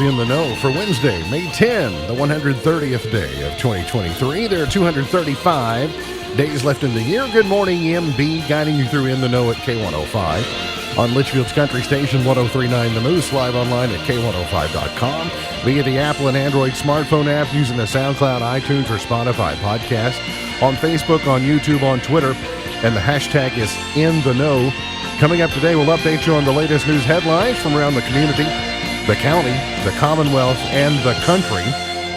In the Know for Wednesday, May 10, the 130th day of 2023. There are 235 days left in the year. Good morning, MB, guiding you through In the Know at K105. On Litchfield's Country Station 103.9 The Moose, live online at K105.com, via the Apple and Android smartphone app, using the SoundCloud, iTunes, or Spotify podcast, on Facebook, on YouTube, on Twitter, and the hashtag is In the Know. Coming up today, we'll update you on the latest news headlines from around the community, the county, the Commonwealth, and the country.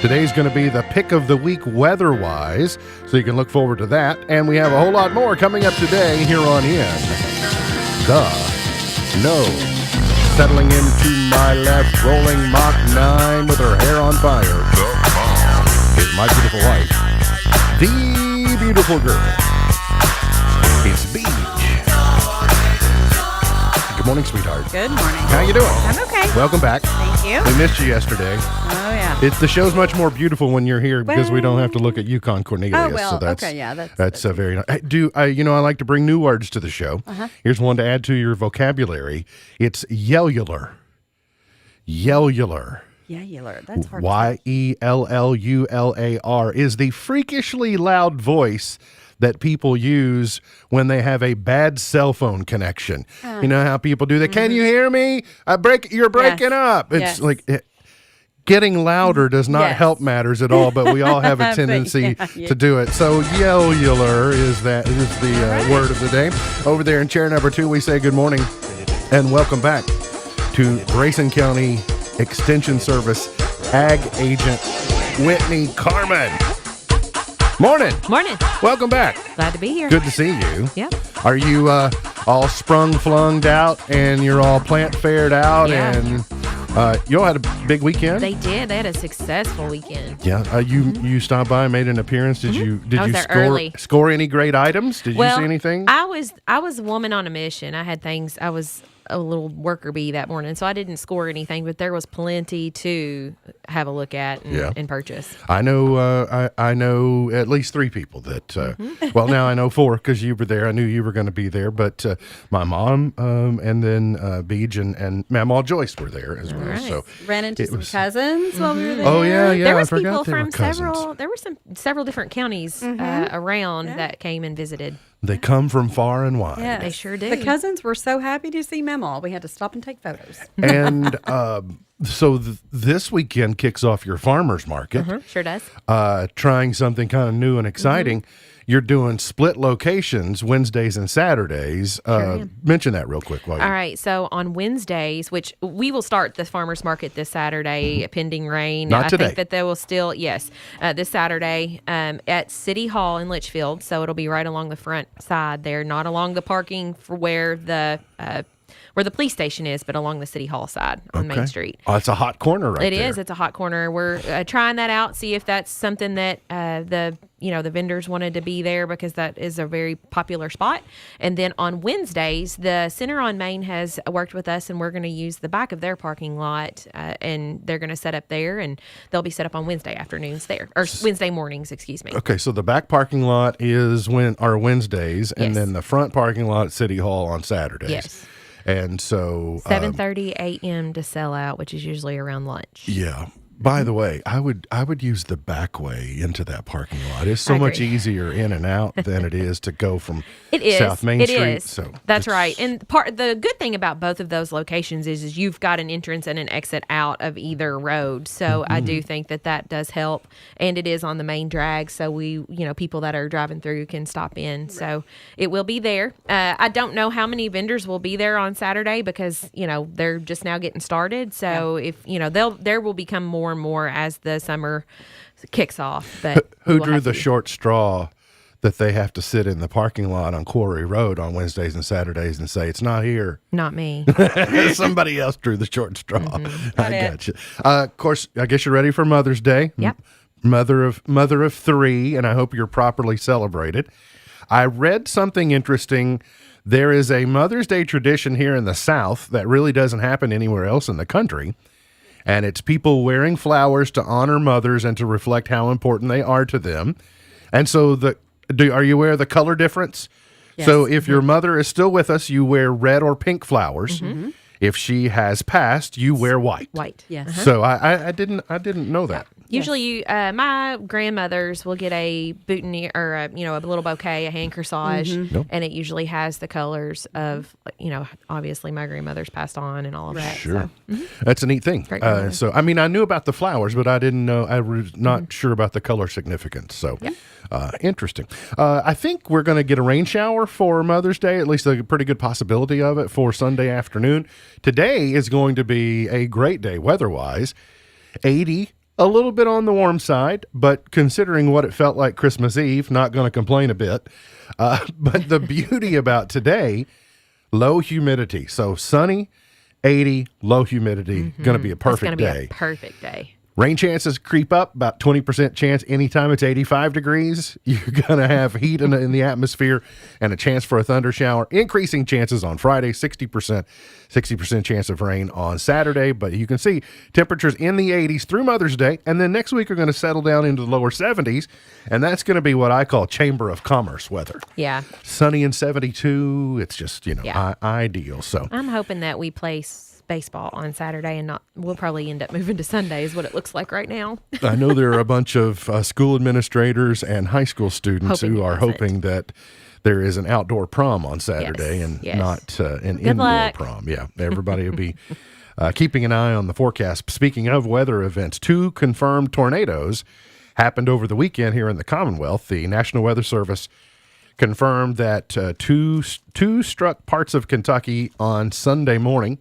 Today's going to be the pick of the week weather-wise, so you can look forward to that. And we have a whole lot more coming up today here on In the Know. Settling into my left, rolling Mach 9 with her hair on fire. Is my beautiful wife, the beautiful girl. It's Beach. Good morning, sweetheart. Good morning. How you doing? I'm okay. Welcome back. Thank you. We missed you yesterday. Oh, yeah. The show's much more beautiful when you're here because we don't have to look at Yukon Cornelius. Oh, well, so that's, okay, yeah. That's very nice. I like to bring new words to the show. Here's one to add to your vocabulary. It's yellular. Yellular. Yellular. That's hard Yellular is the freakishly loud voice that people use when they have a bad cell phone connection. You know how people do that? Can you hear me? You're breaking up. It's like getting louder does not help matters at all, but we all have a tendency to do it. So yellular is the word of the day. Over there in chair number 2, we say good morning and welcome back to Grayson County Extension Service Ag Agent Whitney Carmen. Morning. Morning. Welcome back. Glad to be here. Good to see you. Yep. Are you all flunged out and you're all plant faired out? Yeah. And you all had a big weekend? They did. They had a successful weekend. Yeah. You stopped by and made an appearance. Did you score any great items? Did you see anything? I was a woman on a mission. I had things. I was a little worker bee that morning, so I didn't score anything, but there was plenty to have a look at and purchase. I know I know at least 3 people that well, now I know 4 because you were there. I knew you were going to be there, but my mom and then Beej and Mamaw Joyce were there as well. Right. So Ran into some cousins while we were there. Oh yeah. There was I forgot people they from were cousins. There were several different counties around that came and visited. They come from far and wide. Yes. They sure do. The cousins were so happy to see Mamaw. We had to stop and take photos. And so this weekend kicks off your farmer's market. Sure does. Trying something kind of new and exciting. You're doing split locations Wednesdays and Saturdays. Mention that real quick. All right. So on Wednesdays, which we will start the farmers market this Saturday, pending rain. Not today. I think that they will still, this Saturday at City Hall in Litchfield. So it'll be right along the front side there, not along the parking for where the police station is, but along the City Hall side on Main Street. Oh, it's a hot corner right there. It is. It's a hot corner. We're trying that out, see if that's something that the vendors wanted to be there because that is a very popular spot. And then on Wednesdays, the Center on Main has worked with us, and we're going to use the back of their parking lot, and they're going to set up there, and they'll be set up on Wednesday afternoons there, or Wednesday mornings, excuse me. Okay, so the back parking lot is Wednesdays, and Yes. then the front parking lot at City Hall on Saturdays. Yes. And so 7:30 a.m. to sell out, which is usually around lunch. yeah. By the way, I would use the back way into that parking lot. It's so I much agree. easier in and out than it is to go from It is. South Main It Street. is. So that's right. And the good thing about both of those locations is you've got an entrance and an exit out of either road. So I do think that does help, and it is on the main drag. So people that are driving through can stop in. Right. So it will be there. I don't know how many vendors will be there on Saturday because they're just now getting started. So if there will become more and more as the summer kicks off. But who drew the short straw that they have to sit in the parking lot on Quarry Road on Wednesdays and Saturdays and say it's not here? Not me. Somebody else drew the short straw. I got you. Of course, I guess you're ready for Mother's Day. Yep. Mother of 3, and I hope you're properly celebrated. I read something interesting. There is a Mother's Day tradition here in the South that really doesn't happen anywhere else in the country. And it's people wearing flowers to honor mothers and to reflect how important they are to them. And so are you aware of the color difference? Yes. So if your mother is still with us, you wear red or pink flowers. If she has passed, you wear white. White. Yes. So I didn't know that. Usually, my grandmothers will get a boutonniere or a little bouquet, a hand corsage, Nope. and it usually has the colors of obviously my grandmother's passed on and all of that. Sure. So. That's a neat thing. Great grandmother. So, I mean, I knew about the flowers, but I didn't know, I was not sure about the color significance. So, interesting. I think we're going to get a rain shower for Mother's Day, at least a pretty good possibility of it for Sunday afternoon. Today is going to be a great day weather-wise. 80, a little bit on the warm side, but considering what it felt like Christmas Eve, not going to complain a bit. But the beauty about today, low humidity. So sunny, 80, low humidity, going to be a perfect It's going to day. be a perfect day. Rain chances creep up, about 20% chance anytime it's 85 degrees. You're going to have heat in the atmosphere and a chance for a thunder shower. Increasing chances on Friday, 60% chance of rain on Saturday. But you can see temperatures in the 80s through Mother's Day. And then next week are going to settle down into the lower 70s. And that's going to be what I call Chamber of Commerce weather. Yeah. Sunny and 72. It's just, Yeah. ideal. So I'm hoping that we play baseball on Saturday and we'll probably end up moving to Sunday is what it looks like right now. I know there are a bunch of school administrators and high school students Hoping who it are doesn't. hoping that there is an outdoor prom on Saturday Yes, and yes. not an Good indoor luck. prom. Yeah, everybody will be keeping an eye on the forecast. Speaking of weather events, 2 confirmed tornadoes happened over the weekend here in the Commonwealth. The National Weather Service confirmed that two struck parts of Kentucky on Sunday morning.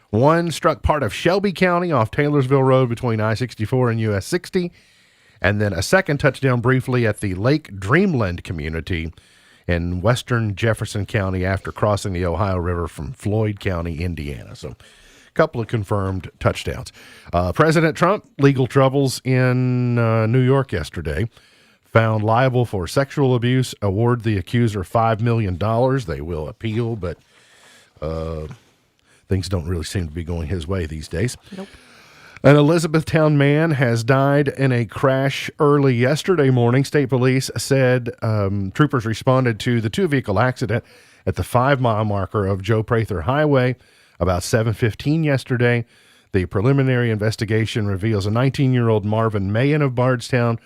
One struck part of Shelby County off Taylorsville Road between I-64 and US 60. And then a second touchdown briefly at the Lake Dreamland community in western Jefferson County after crossing the Ohio River from Floyd County, Indiana. So a couple of confirmed touchdowns. President Trump, legal troubles in New York yesterday. Found liable for sexual abuse, award the accuser $5 million. They will appeal, but things don't really seem to be going his way these days. Nope. An Elizabethtown man has died in a crash early yesterday morning. State police said troopers responded to the 2-vehicle accident at the 5-mile marker of Joe Prather Highway about 7:15 yesterday. The preliminary investigation reveals a 19-year-old Marvin Mayen of Bardstown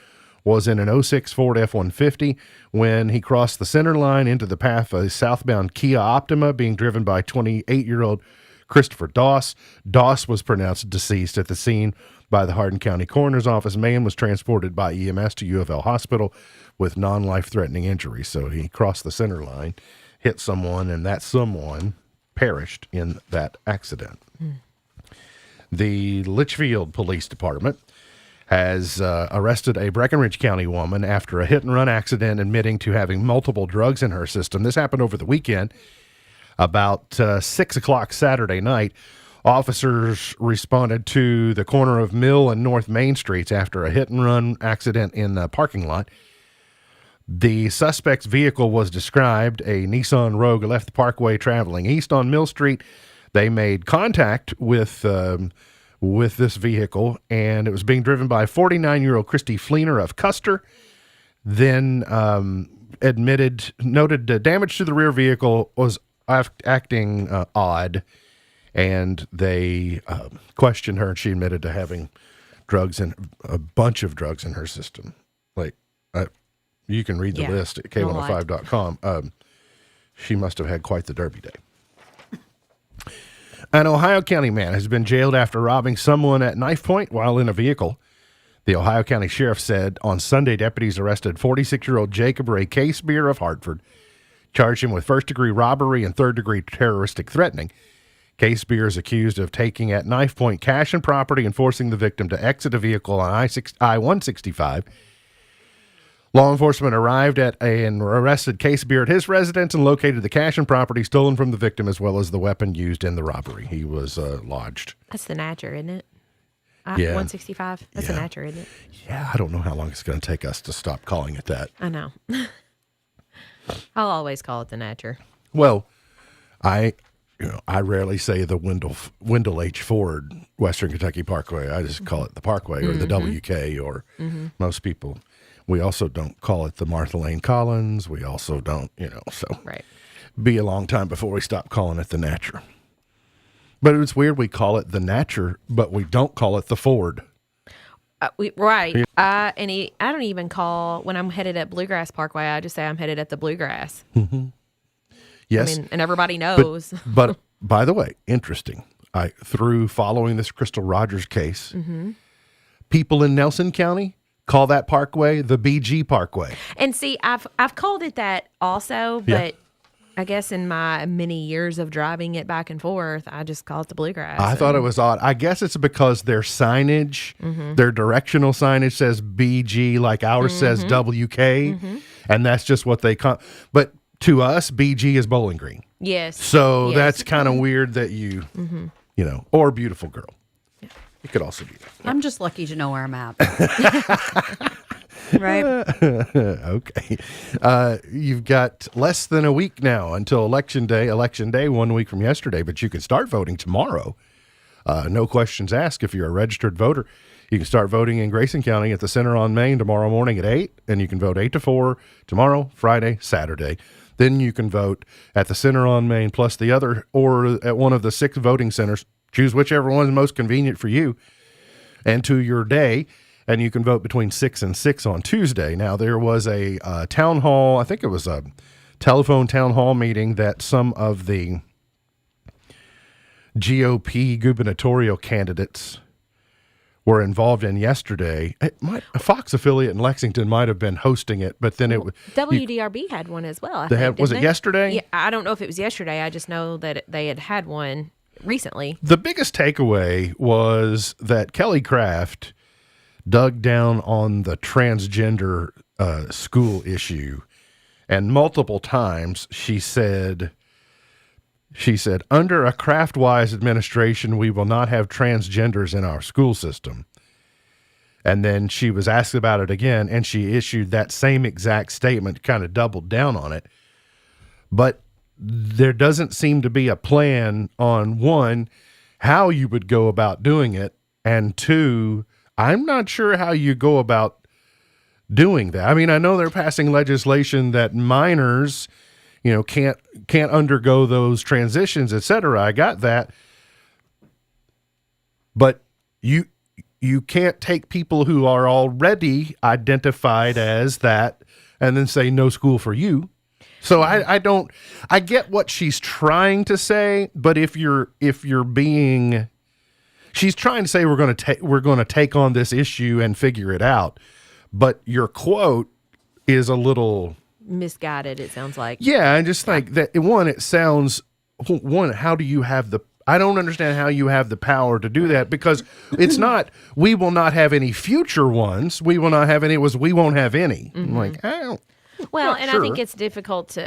was in an 06 Ford F-150 when he crossed the center line into the path of a southbound Kia Optima being driven by 28-year-old Christopher Doss. Doss was pronounced deceased at the scene by the Hardin County Coroner's Office. Mayen was transported by EMS to U of L Hospital with non-life-threatening injuries. So he crossed the center line, hit someone, and that someone perished in that accident. The Litchfield Police Department has arrested a Breckenridge County woman after a hit-and-run accident admitting to having multiple drugs in her system. This happened over the weekend. About 6 o'clock Saturday night, officers responded to the corner of Mill and North Main Streets after a hit-and-run accident in the parking lot. The suspect's vehicle was described, a Nissan Rogue, left the parkway traveling east on Mill Street. They made contact with this vehicle, and it was being driven by 49-year-old Christy Fleener of Custer. Then noted damage to the rear vehicle was acting odd, and they questioned her, and she admitted to having a bunch of drugs in her system. Like, you can read the Yeah, list at K105.com. She must have had quite the derby day. An Ohio County man has been jailed after robbing someone at knife point while in a vehicle. The Ohio County Sheriff said on Sunday deputies arrested 46-year-old Jacob Ray Casebeer of Hartford, charged him with first-degree robbery and third-degree terroristic threatening. Casebeer is accused of taking at knife point cash and property and forcing the victim to exit a vehicle on I-165. Law enforcement arrived and arrested Casebeer at his residence and located the cash and property stolen from the victim as well as the weapon used in the robbery. He was lodged. That's the Natcher, isn't it? Yeah. 165. That's Yeah. the Natcher, isn't it? Yeah, I don't know how long it's going to take us to stop calling it that. I know. I'll always call it the Natcher. Well, I rarely say the Wendell H. Ford Western Kentucky Parkway. I just call it the Parkway or the WK, or most people. We also don't call it the Martha Lane Collins. We also don't, so Right. be a long time before we stop calling it the Natcher. But it's weird we call it the Natcher, but we don't call it the Ford. Right. I don't even call when I'm headed at Bluegrass Parkway. I just say I'm headed at the Bluegrass. Yes. I mean, and everybody knows. But by the way, interesting. Through following this Crystal Rogers case, people in Nelson County call that parkway the BG Parkway. And see, I've called it that also, but I guess in my many years of driving it back and forth, I just call it the Bluegrass. I thought it was odd. I guess it's because their signage, their directional signage says BG, like ours says WK, and that's just what they call. But to us, BG is Bowling Green. Yes. So Yes. that's kind of weird that you know, or Beautiful Girl. Yeah. It could also be that. I'm just lucky to know where I'm at. Right? Okay. You've got less than a week now until Election Day. Election Day, 1 week from yesterday, but you can start voting tomorrow. No questions asked if you're a registered voter. You can start voting in Grayson County at the Center on Main tomorrow morning at 8, and you can vote 8 to 4 tomorrow, Friday, Saturday. Then you can vote at the Center on Main plus the other, or at one of the 6 voting centers. Choose whichever one is most convenient for you and to your day. And you can vote between 6 and 6 on Tuesday. Now, there was a town hall, I think it was a telephone town hall meeting that some of the GOP gubernatorial candidates were involved in yesterday. A Fox affiliate in Lexington might have been hosting it, but then it was... WDRB had one as well. I think, was it didn't they? yesterday? Yeah, I don't know if it was yesterday. I just know that they had one recently. The biggest takeaway was that Kelly Craft dug down on the transgender school issue, and multiple times she said, under a Craft-wise administration, we will not have transgenders in our school system. And then she was asked about it again, and she issued that same exact statement, kind of doubled down on it. But there doesn't seem to be a plan on, one, how you would go about doing it, and two, I'm not sure how you go about doing that. I mean, I know they're passing legislation that minors, can't undergo those transitions, et cetera. I got that. But you can't take people who are already identified as that and then say no school for you. So I get what she's trying to say, but if you're being, she's trying to say we're going to take on this issue and figure it out, but your quote is a little Misguided, it sounds like. Yeah, and just like that. It sounds how do you have the? I don't understand how you have the power to do that, because it's not. We will not have any future ones. We will not have any. It was we won't have any. I'm like, I don't. Well, not and sure. I think it's difficult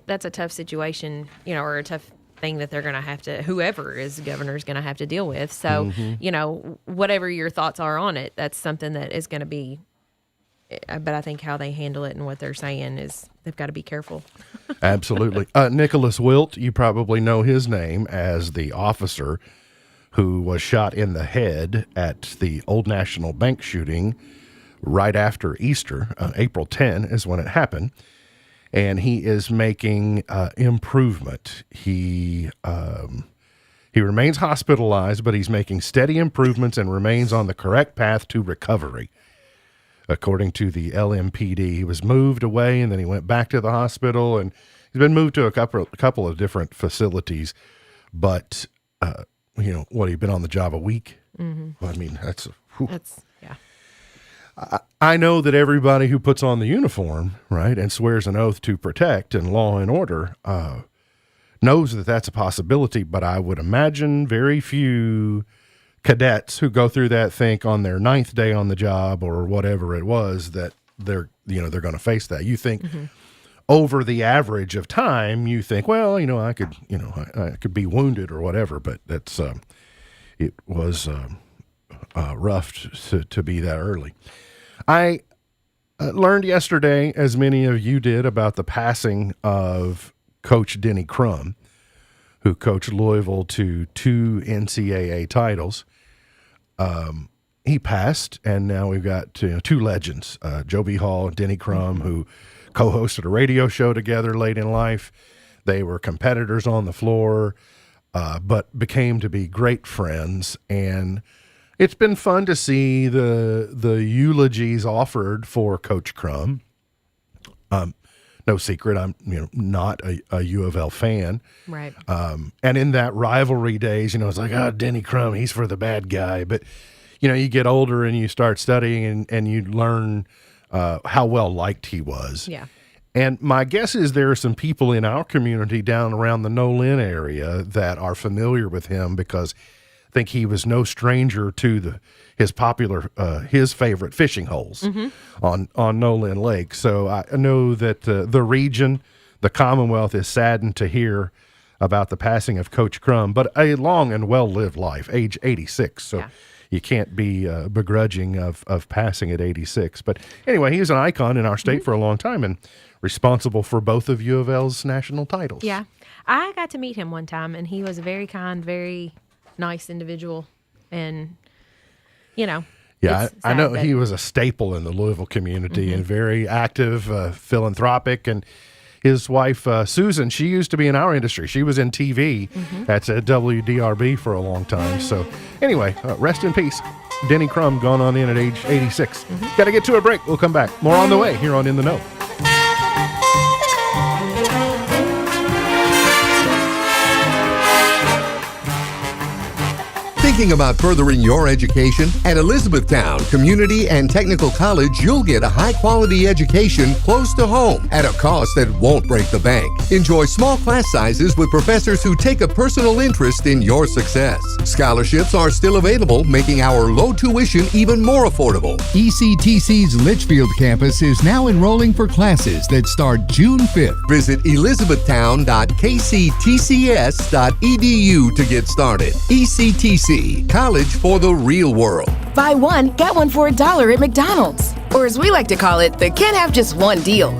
that's a tough situation, or a tough thing that they're going to have to, whoever is governor is going to have to deal with. So, whatever your thoughts are on it, that's something that is going to be, but I think how they handle it and what they're saying is they've got to be careful. Absolutely. Nicholas Wilt, you probably know his name as the officer who was shot in the head at the Old National Bank shooting right after Easter. April 10 is when it happened. And he is making improvement. He remains hospitalized, but he's making steady improvements and remains on the correct path to recovery. According to the LMPD, he was moved away and then he went back to the hospital, and he's been moved to a couple of different facilities. But, what, he'd been on the job a week? Mm-hmm. Well, I mean, that's yeah. I know that everybody who puts on the uniform, right, and swears an oath to protect and law and order knows that that's a possibility, but I would imagine very few cadets who go through that think on their 9th day on the job or whatever it was that they're going to face that. You think over the average of time, you think, well, I could be wounded or whatever, but that's it was rough to be that early. I learned yesterday, as many of you did, about the passing of Coach Denny Crum, who coached Louisville to 2 NCAA titles. He passed, and now we've got 2 legends, Joe B. Hall and Denny Crum, who co-hosted a radio show together late in life. They were competitors on the floor. but became to be great friends. And it's been fun to see the eulogies offered for Coach Crum. No secret, I'm not a U of L fan. Right. And in that rivalry days, it's like, Denny Crum, he's for the bad guy. But, you get older and you start studying and you learn how well liked he was. Yeah. And my guess is there are some people in our community down around the Nolin area that are familiar with him because I think he was no stranger to his favorite fishing holes on Nolin Lake. So I know that the region, the Commonwealth, is saddened to hear about the passing of Coach Crum, but a long and well-lived life, age 86. So you can't be begrudging of passing at 86. But anyway, he was an icon in our state for a long time and responsible for both of U of L's national titles. Yeah. I got to meet him one time, and he was a very kind, very nice individual. And, Yeah, I know he was a staple in the Louisville community and very active, philanthropic. And his wife, Susan, she used to be in our industry. She was in TV at WDRB for a long time. So anyway, rest in peace. Denny Crum gone on in at age 86. Got to get to a break. We'll come back. More on the way here on In the Know. Thinking about furthering your education? At Elizabethtown Community and Technical College, you'll get a high-quality education close to home at a cost that won't break the bank. Enjoy small class sizes with professors who take a personal interest in your success. Scholarships are still available, making our low tuition even more affordable. ECTC's Litchfield campus is now enrolling for classes that start June 5th. Visit elizabethtown.kctcs.edu to get started. ECTC, college for the real world. Buy one, get one for $1 at McDonald's. Or as we like to call it, the can't have just one deal.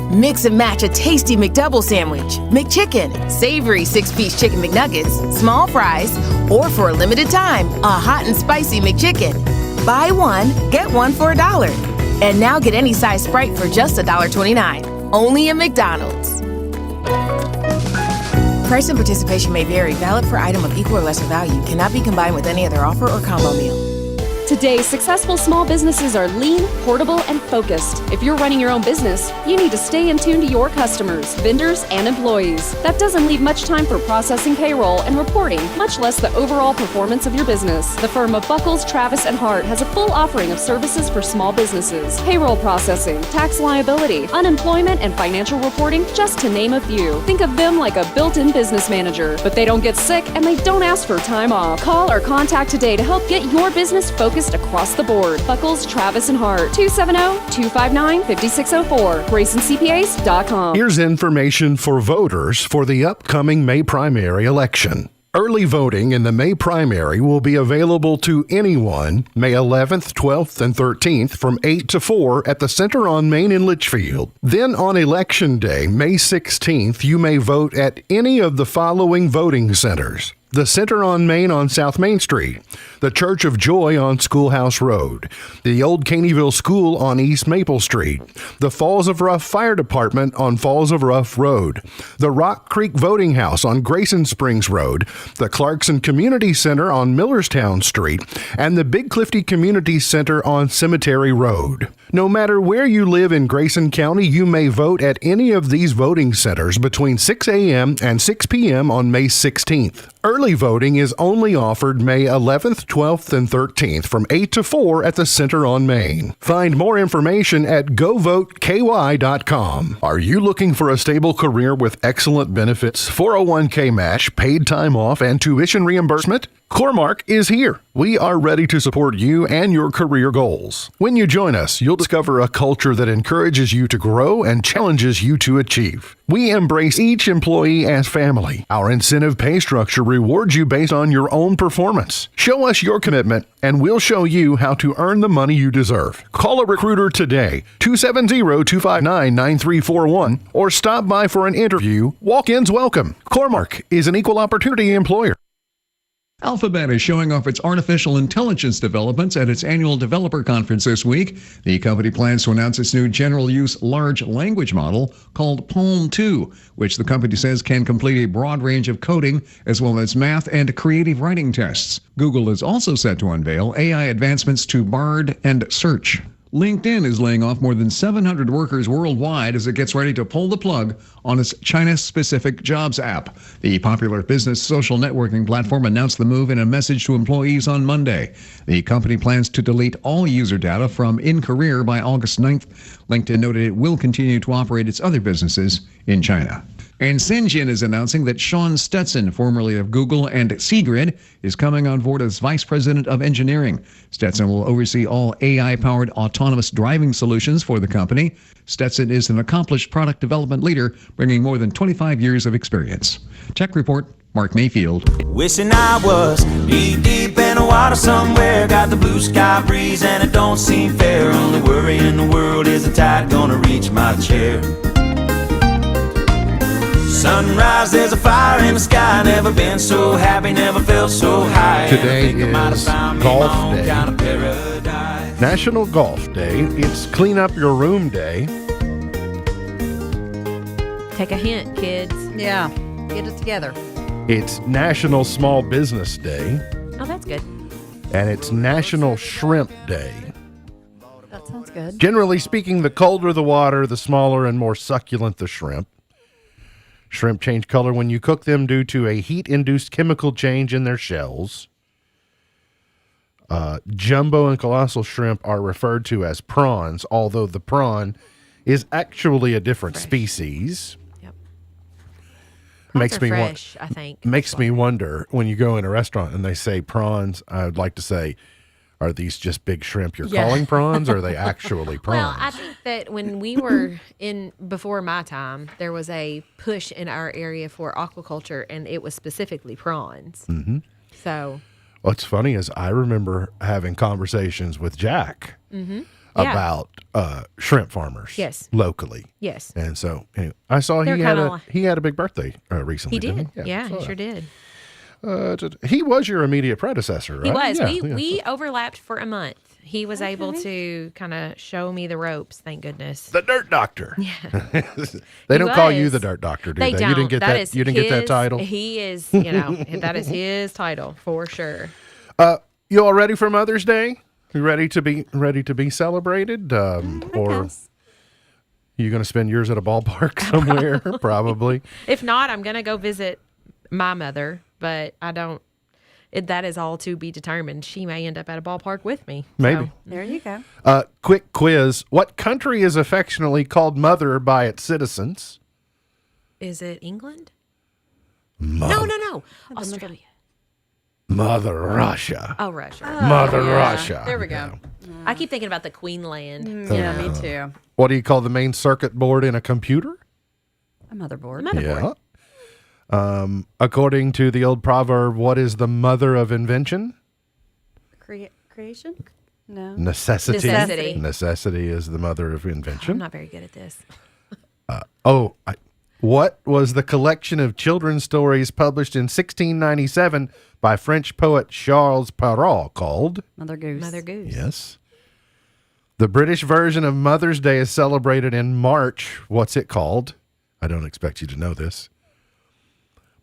Mix and match a tasty McDouble sandwich, McChicken, savory 6-piece chicken McNuggets, small fries, or for a limited time, a hot and spicy McChicken. Buy one, get one for $1. And now get any size Sprite for just $1.29. Only at McDonald's. Price and participation may vary. Valid for item of equal or lesser value. Cannot be combined with any other offer or combo meal. Today, successful small businesses are lean, portable, and focused. If you're running your own business, you need to stay in tune to your customers, vendors, and employees. That doesn't leave much time for processing payroll and reporting, much less the overall performance of your business. The firm of Buckles, Travis, and Hart has a full offering of services for small businesses. Payroll processing, tax liability, unemployment, and financial reporting, just to name a few. Think of them like a built-in business manager, but they don't get sick and they don't ask for time off. Call or contact today to help get your business focused across the board. Buckles, Travis, and Hart, 270-259-5604, GraysonCPAs.com. Here's information for voters for the upcoming May primary election. Early voting in the May primary will be available to anyone May 11th, 12th, and 13th from 8 to 4 at the Center on Main in Litchfield. Then on Election Day, May 16th, you may vote at any of the following voting centers: the Center on Main on South Main Street, the Church of Joy on Schoolhouse Road, the Old Caneyville School on East Maple Street, the Falls of Rough Fire Department on Falls of Rough Road, the Rock Creek Voting House on Grayson Springs Road, the Clarkson Community Center on Millerstown Street, and the Big Clifty Community Center on Cemetery Road. No matter where you live in Grayson County, you may vote at any of these voting centers between 6 a.m. and 6 p.m. on May 16th. Early voting is only offered May 11th, 12th, and 13th from 8 to 4 at the Center on Main. Find more information at govoteky.com. Are you looking for a stable career with excellent benefits, 401k match, paid time off, and tuition reimbursement? Cormark is here. We are ready to support you and your career goals. When you join us, you'll discover a culture that encourages you to grow and challenges you to achieve. We embrace each employee as family. Our incentive pay structure rewards you based on your own performance. Show us your commitment, and we'll show you how to earn the money you deserve. Call a recruiter today, 270-259-9341, or stop by for an interview. Walk-ins welcome. Cormark is an equal opportunity employer. Alphabet is showing off its artificial intelligence developments at its annual developer conference this week. The company plans to announce its new general-use large language model called PaLM 2, which the company says can complete a broad range of coding as well as math and creative writing tests. Google is also set to unveil AI advancements to Bard and Search. LinkedIn is laying off more than 700 workers worldwide as it gets ready to pull the plug on its China-specific jobs app. The popular business social networking platform announced the move in a message to employees on Monday. The company plans to delete all user data from InCareer by August 9th. LinkedIn noted it will continue to operate its other businesses in China. And Syngin is announcing that Sean Stetson, formerly of Google and Seagrid, is coming on board as Vice President of Engineering. Stetson will oversee all AI-powered autonomous driving solutions for the company. Stetson is an accomplished product development leader, bringing more than 25 years of experience. Tech Report, Mark Mayfield. Wishing I was deep in the water somewhere. Got the blue sky breeze and it don't seem fair. Only worry in the world is the tide gonna reach my chair. Sunrise, there's a fire in the sky. Never been so happy, never felt so high. Today is Golf Day. National Golf Day. It's Clean Up Your Room Day. Take a hint, kids. Yeah, get it together. It's National Small Business Day. Oh, that's good. And it's National Shrimp Day. That sounds good. Generally speaking, the colder the water, the smaller and more succulent the shrimp. Shrimp change color when you cook them due to a heat-induced chemical change in their shells. Jumbo and colossal shrimp are referred to as prawns, although the prawn is actually a different species. Yep. Makes me fresh, I think. Makes me wonder when you go in a restaurant and they say prawns. I would like to say, are these just big shrimp you're calling prawns, or are they actually prawns? Well, I think that when we were before my time, there was a push in our area for aquaculture, and it was specifically prawns. Mm-hmm. So, what's funny is I remember having conversations with Jack about shrimp farmers, locally. Yes, and so anyway, I saw he had a big birthday recently. He did. Didn't he? Yeah, he sure did. He was your immediate predecessor, right? He was. Yeah, we overlapped for a month. He was able to kind of show me the ropes, thank goodness. The Dirt Doctor. Yeah. They don't call you the Dirt Doctor, do they? Don't. You didn't get that. You didn't get that title. He is, that is his title for sure. You all ready for Mother's Day? You ready to be celebrated? Or you going to spend yours at a ballpark somewhere? Probably. If not, I'm going to go visit my mother, but I don't. That is all to be determined. She may end up at a ballpark with me. Maybe. So. There you go. Quick quiz. What country is affectionately called Mother by its citizens? Is it England? Mother. No. Australia. Mother Russia. Oh, Russia. Mother Russia. There we go. I keep thinking about the Queenland. Yeah, me too. What do you call the main circuit board in a computer? A motherboard. Yeah. According to the old proverb, what is the mother of invention? Creation? No. Necessity. Necessity is the mother of invention. I'm not very good at this. What was the collection of children's stories published in 1697 by French poet Charles Perrault called? Mother Goose. Mother Goose. Yes. The British version of Mother's Day is celebrated in March. What's it called? I don't expect you to know this.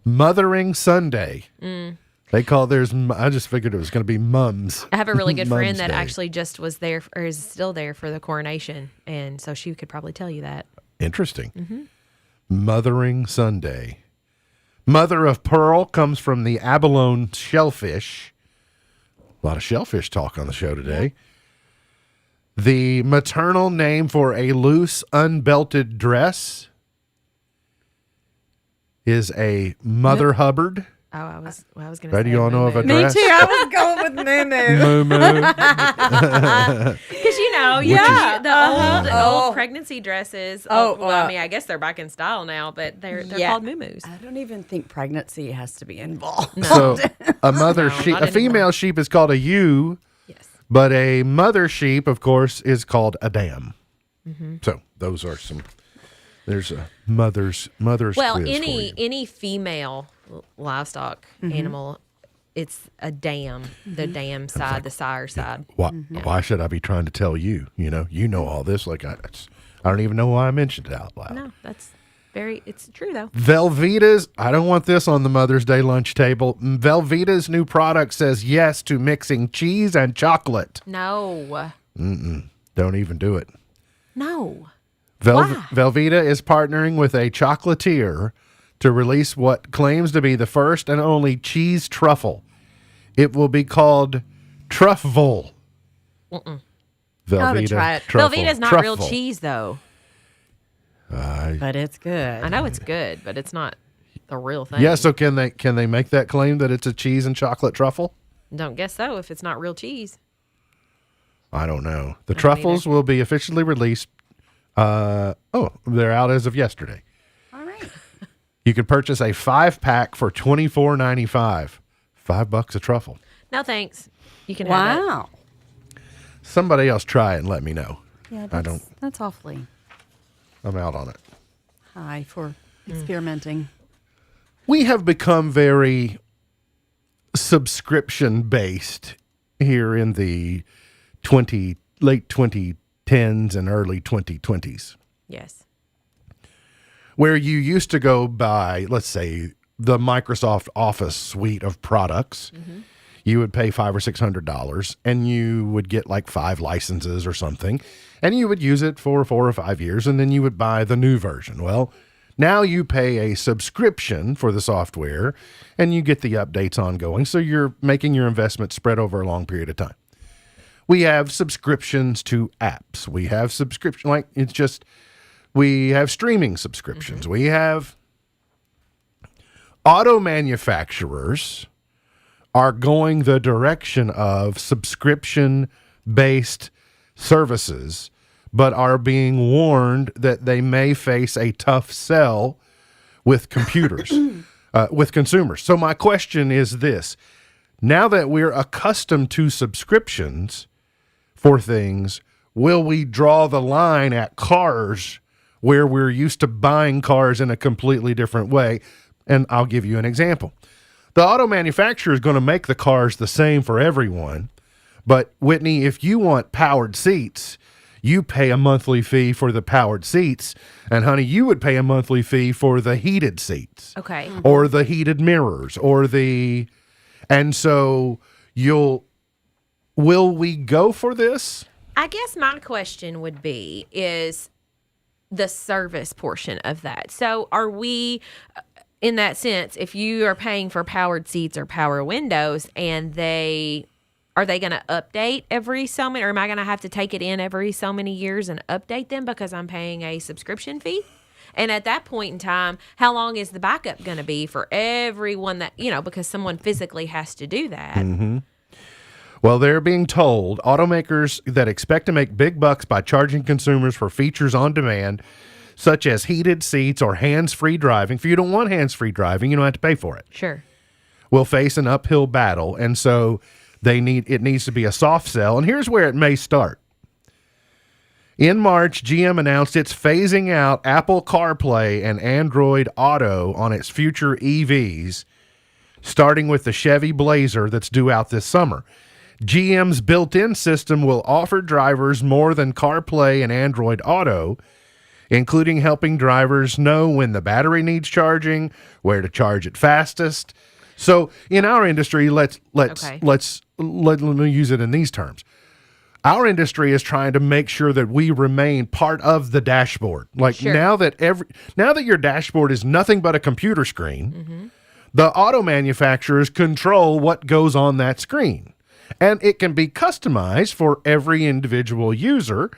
Mothering Sunday. They call theirs, I just figured it was going to be Mums. I have a really good friend that Day. actually just was there, or is still there for the coronation, and so she could probably tell you that. Interesting. Mm-hmm. Mothering Sunday. Mother of pearl comes from the abalone shellfish. A lot of shellfish talk on the show today. The maternal name for a loose, unbelted dress is a Mother Hubbard. Oh, I was going to say. Right, you all know of a Me dress? too. I was going with Moo Moo. Because the old pregnancy dresses. I mean, I guess they're back in style now, but they're called moo-moos. I don't even think pregnancy has to be involved. So a mother sheep, not a female anymore. sheep is called a ewe. Yes. But a mother sheep, of course, is called a dam. Mm-hmm. So those are some. There's a mother's. Well, quiz any female livestock animal it's a dam, the dam side, the sire side. Why should I be trying to tell you? You know all this. Like I don't even know why I mentioned it out loud. No, it's true though. Velveeta's, I don't want this on the Mother's Day lunch table. Velveeta's new product says yes to mixing cheese and chocolate. No. Don't even do it. No. Why? Velveeta is partnering with a chocolatier to release what claims to be the first and only cheese truffle. It will be called Truffle. Velveeta Truffle. Velveeta's not real cheese though. But it's good. I know it's good, but it's not the real thing. Yeah, so can they make that claim that it's a cheese and chocolate truffle? Don't guess so if it's not real cheese. I don't know. The truffles will be officially released. They're out as of yesterday. All right. You could purchase a 5-pack for $24.95. $5 a truffle. No thanks. You can have it. Wow. Somebody else try it and let me know. Yeah, that's awfully I'm out on it. high for experimenting. We have become very subscription based here in the late 2010s and early 2020s. Yes. Where you used to go buy, let's say, the Microsoft Office suite of products. You would pay $500 or $600 and you would get like 5 licenses or something, and you would use it for 4 or 5 years, and then you would buy the new version. Well, now you pay a subscription for the software and you get the updates ongoing. So you're making your investment spread over a long period of time. We have subscriptions to apps. We have we have streaming subscriptions. We have auto manufacturers are going the direction of subscription-based services, but are being warned that they may face a tough sell with computers, with consumers. So my question is this. Now that we're accustomed to subscriptions for things, will we draw the line at cars where we're used to buying cars in a completely different way? And I'll give you an example. The auto manufacturer is going to make the cars the same for everyone. But Whitney, if you want powered seats, you pay a monthly fee for the powered seats. And honey, you would pay a monthly fee for the heated seats. Okay. Or the heated mirrors and so will we go for this? I guess my question would be is the service portion of that. So are we, in that sense, if you are paying for powered seats or power windows and are they going to update every so many, or am I going to have to take it in every so many years and update them because I'm paying a subscription fee? And at that point in time, how long is the backup going to be for everyone that, because someone physically has to do that? Mm-hmm. Well, they're being told automakers that expect to make big bucks by charging consumers for features on demand, such as heated seats or hands-free driving. If you don't want hands-free driving, you don't have to pay for it. Sure. Will face an uphill battle, and so it needs to be a soft sell. And here's where it may start. In March, GM announced it's phasing out Apple CarPlay and Android Auto on its future EVs, starting with the Chevy Blazer that's due out this summer. GM's built-in system will offer drivers more than CarPlay and Android Auto, including helping drivers know when the battery needs charging, where to charge it fastest. So in our industry, let me use it in these terms. Our industry is trying to make sure that we remain part of the dashboard. Like Sure. now that your dashboard is nothing but a computer screen, the auto manufacturers control what goes on that screen. And it can be customized for every individual user,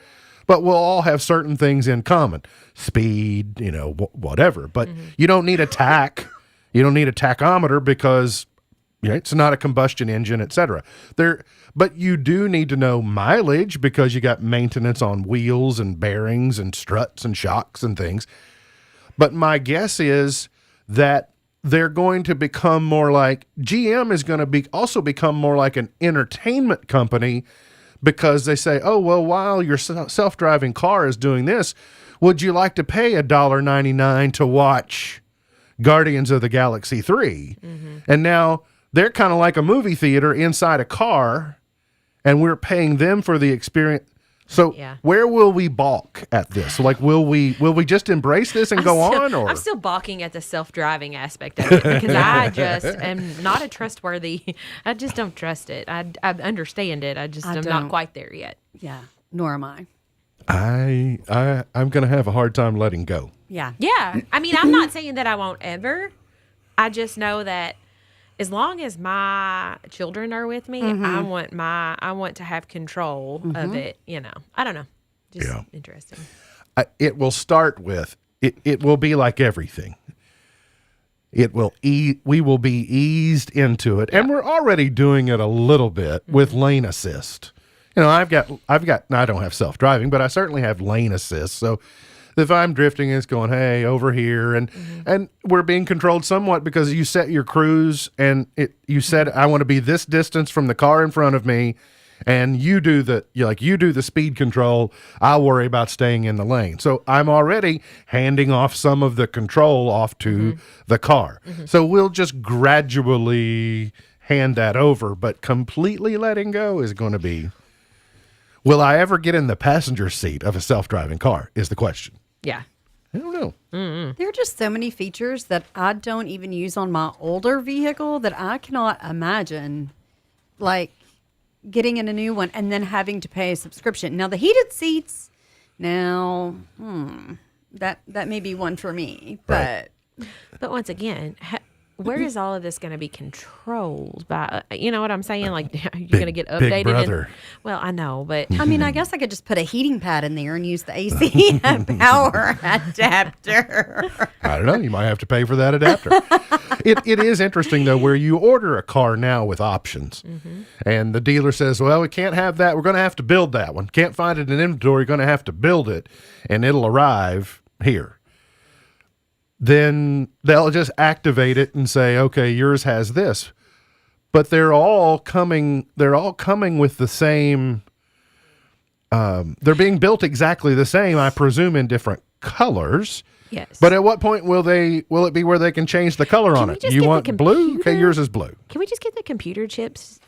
but we'll all have certain things in common. Speed, whatever. But you don't need a tach. You don't need a tachometer because it's not a combustion engine, etc. But you do need to know mileage because you got maintenance on wheels and bearings and struts and shocks and things. But my guess is that they're going to become more like GM is going to also become more like an entertainment company, because they say, oh, well, while your self-driving car is doing this, would you like to pay $1.99 to watch Guardians of the Galaxy 3? And now they're kind of like a movie theater inside a car, and we're paying them for the experience. So where will we balk at this? So like, will we just embrace this and go on? Or I'm still balking at the self-driving aspect of it because I just am not a trustworthy. I just don't trust it. I understand it. I am not quite there yet. Yeah, nor am I. I'm going to have a hard time letting go. Yeah. Yeah. I mean, I'm not saying that I won't ever. I just know that as long as my children are with me, I want to have control of it. You know, I don't know. Just interesting. It will start with, it will be like everything. We will be eased into it. And we're already doing it a little bit with lane assist. You know, I've got, I don't have self-driving, but I certainly have lane assist. So if I'm drifting, it's going, hey, over here. And we're being controlled somewhat because you set your cruise and you said, I want to be this distance from the car in front of me. And you do the speed control. I'll worry about staying in the lane. So I'm already handing off some of the control off to the car. So we'll just gradually hand that over, but completely letting go is going to be, will I ever get in the passenger seat of a self-driving car is the question. Yeah. I don't know. There are just so many features that I don't even use on my older vehicle that I cannot imagine, like getting in a new one and then having to pay a subscription. Now the heated seats, that may be one for me, but once again, where is all of this going to be controlled by? You know what I'm saying? Like, you're going to get updated. Big Brother. Well, I know, but I mean, I guess I could just put a heating pad in there and use the AC power adapter. I don't know. You might have to pay for that adapter. It is interesting, though, where you order a car now with options, and the dealer says, well, we can't have that. We're going to have to build that one. Can't find it in inventory. You're going to have to build it, and it'll arrive here. Then they'll just activate it and say, okay, yours has this. But they're all coming with the same, they're being built exactly the same, I presume, in different colors. Yes. But at what point will it be where they can change the color on it? You want blue? Okay, yours is blue. Can we just get the computer chips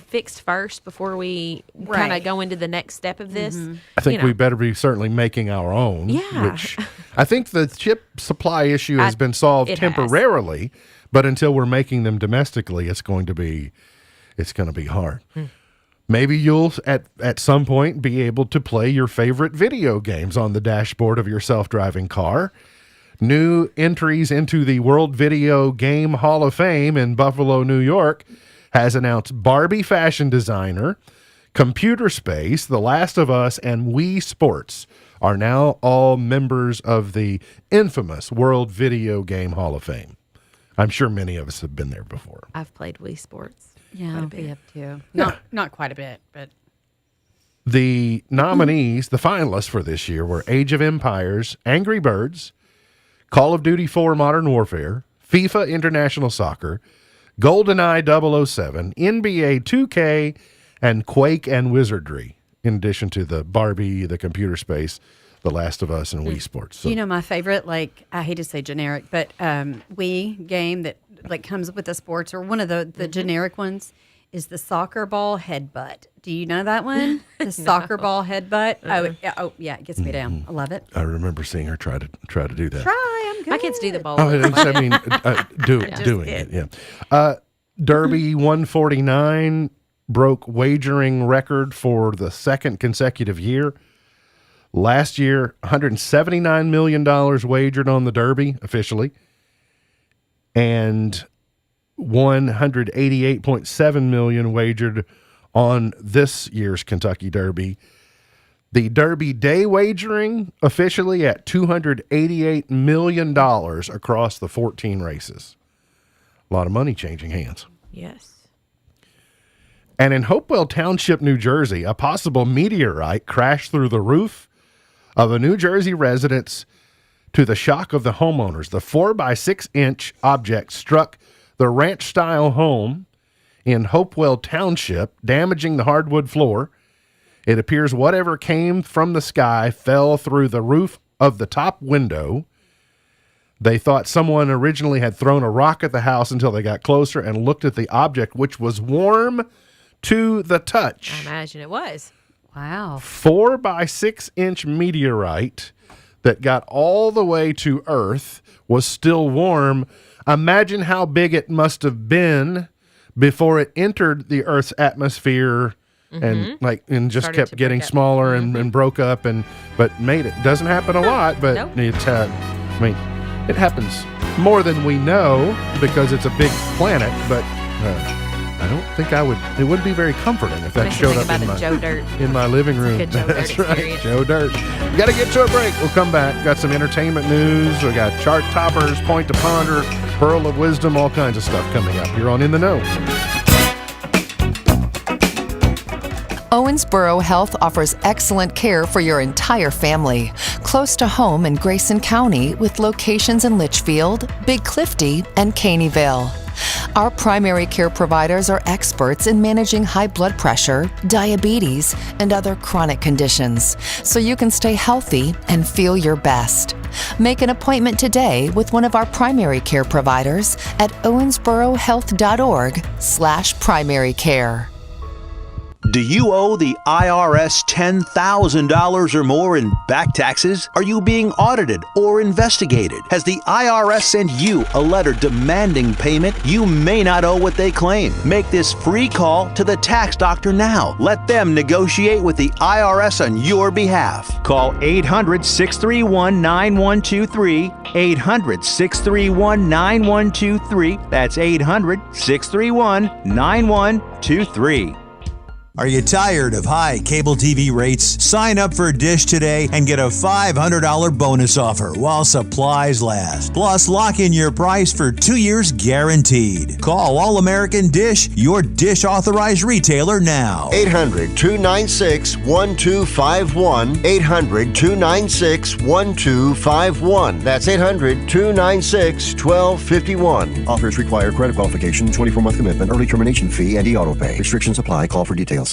fixed first before we kind of go into the next step of this? I think we better be certainly making our own. Yeah. Which I think the chip supply issue has been solved temporarily, but until we're making them domestically, it's going to be hard. Maybe you'll at some point be able to play your favorite video games on the dashboard of your self-driving car. New entries into the World Video Game Hall of Fame in Buffalo, New York, has announced Barbie fashion designer, Computer Space, The Last of Us, and Wii Sports are now all members of the infamous World Video Game Hall of Fame. I'm sure many of us have been there before. I've played Wii Sports. Yeah, we have too. Not quite a bit, but the nominees, the finalists for this year were Age of Empires, Angry Birds, Call of Duty 4 Modern Warfare, FIFA International Soccer, GoldenEye 007, NBA 2K, and Quake and Wizardry, in addition to the Barbie, the Computer Space, The Last of Us, and Wii Sports. So, you know, my favorite, like, I hate to say generic, but Wii game that like comes with the sports, or one of the generic ones, is the soccer ball headbutt. Do you know that one? The soccer ball headbutt. Oh yeah, it gets me down. I love it. I remember seeing her try to do that. I'm good. My kids do the bowl. Oh, I mean, doing it. Yeah. Derby 149 broke wagering record for the second consecutive year. Last year, $179 million wagered on the Derby officially, and $188.7 million wagered on this year's Kentucky Derby. The Derby day wagering officially at $288 million across the 14 races. A lot of money changing hands. Yes. And in Hopewell Township, New Jersey, a possible meteorite crashed through the roof of a New Jersey residence to the shock of the homeowners. The 4-by-6-inch object struck the ranch-style home in Hopewell Township, damaging the hardwood floor. It appears whatever came from the sky fell through the roof of the top window. They thought someone originally had thrown a rock at the house until they got closer and looked at the object, which was warm to the touch. I imagine it was. Wow. 4 by 6 inch meteorite that got all the way to Earth was still warm. Imagine how big it must have been before it entered the Earth's atmosphere and just Started kept to getting break up. smaller and broke up but made it. Doesn't happen a lot, but Nope. it happens more than we know because it's a big planet, but I don't think it wouldn't be very comforting if that Makes me showed think up about Joe Dirt. in my living room. good Joe Dirt That's right, experience. Joe Dirt. We got to get to a break. We'll come back. Got some entertainment news. We got chart toppers, point to ponder, pearl of wisdom, all kinds of stuff coming up. You're on In the Know. Owensboro Health offers excellent care for your entire family. Close to home in Grayson County with locations in Litchfield, Big Clifty, and Caneyville. Our primary care providers are experts in managing high blood pressure, diabetes, and other chronic conditions, so you can stay healthy and feel your best. Make an appointment today with one of our primary care providers at owensborohealth.org/primary care. Do you owe the IRS $10,000 or more in back taxes? Are you being audited or investigated? Has the IRS sent you a letter demanding payment? You may not owe what they claim. Make this free call to the tax doctor now. Let them negotiate with the IRS on your behalf. Call 800-631-9123. 800-631-9123. That's 800-631-9123. Are you tired of high cable TV rates? Sign up for Dish today and get a $500 bonus offer while supplies last. Plus, lock in your price for 2 years guaranteed. Call All American Dish, your Dish authorized retailer now. 800-296-1251. 800-296-1251. That's 800-296-1251. Offers require credit qualification, 24-month commitment, early termination fee, and e-auto pay. Restrictions apply. Call for details.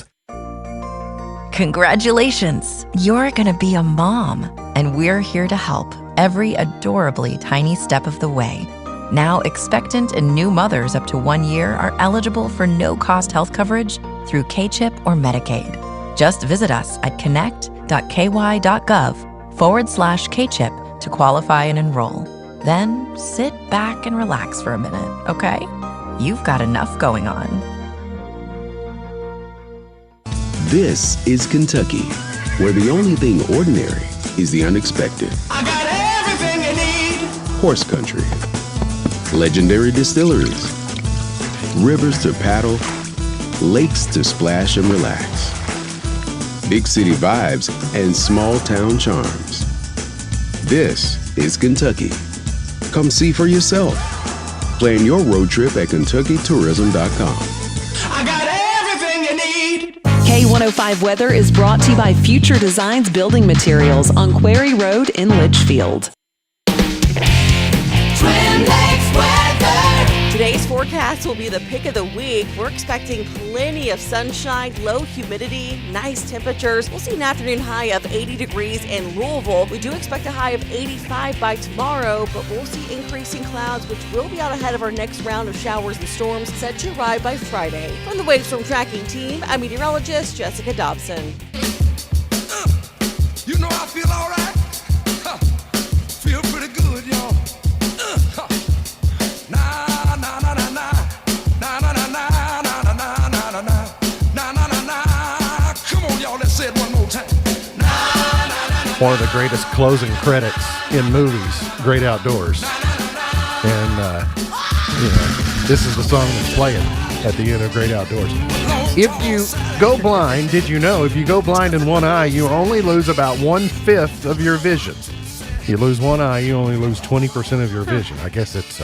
Congratulations! You're gonna be a mom, and we're here to help every adorably tiny step of the way. Now, expectant and new mothers up to 1 year are eligible for no-cost health coverage through K-CHIP or Medicaid. Just visit us at connect.ky.gov/K-CHIP to qualify and enroll. Then sit back and relax for a minute, okay? You've got enough going on. This is Kentucky, where the only thing ordinary is the unexpected. I got everything you need. Horse country, legendary distilleries, rivers to paddle, lakes to splash and relax, big city vibes and small town charms. This is Kentucky. Come see for yourself. Plan your road trip at KentuckyTourism.com. I got everything you need. K105 Weather is brought to you by Future Designs Building Materials on Quarry Road in Litchfield. Today's forecast will be the pick of the week. We're expecting plenty of sunshine, low humidity, nice temperatures. We'll see an afternoon high of 80 degrees in Louisville. We do expect a high of 85 by tomorrow, but we'll see increasing clouds, which will be out ahead of our next round of showers and storms set to arrive by Friday. From the Wavestorm Tracking Team, I'm meteorologist Jessica Dobson. You know I feel all right. Feel pretty good, y'all. One of the greatest closing credits in movies, Great Outdoors. And, this is the song that's playing at the end of Great Outdoors. If you go blind, did you know if you go blind in one eye, you only lose about 1/5 of your vision. You lose one eye, you only lose 20% of your vision. I guess it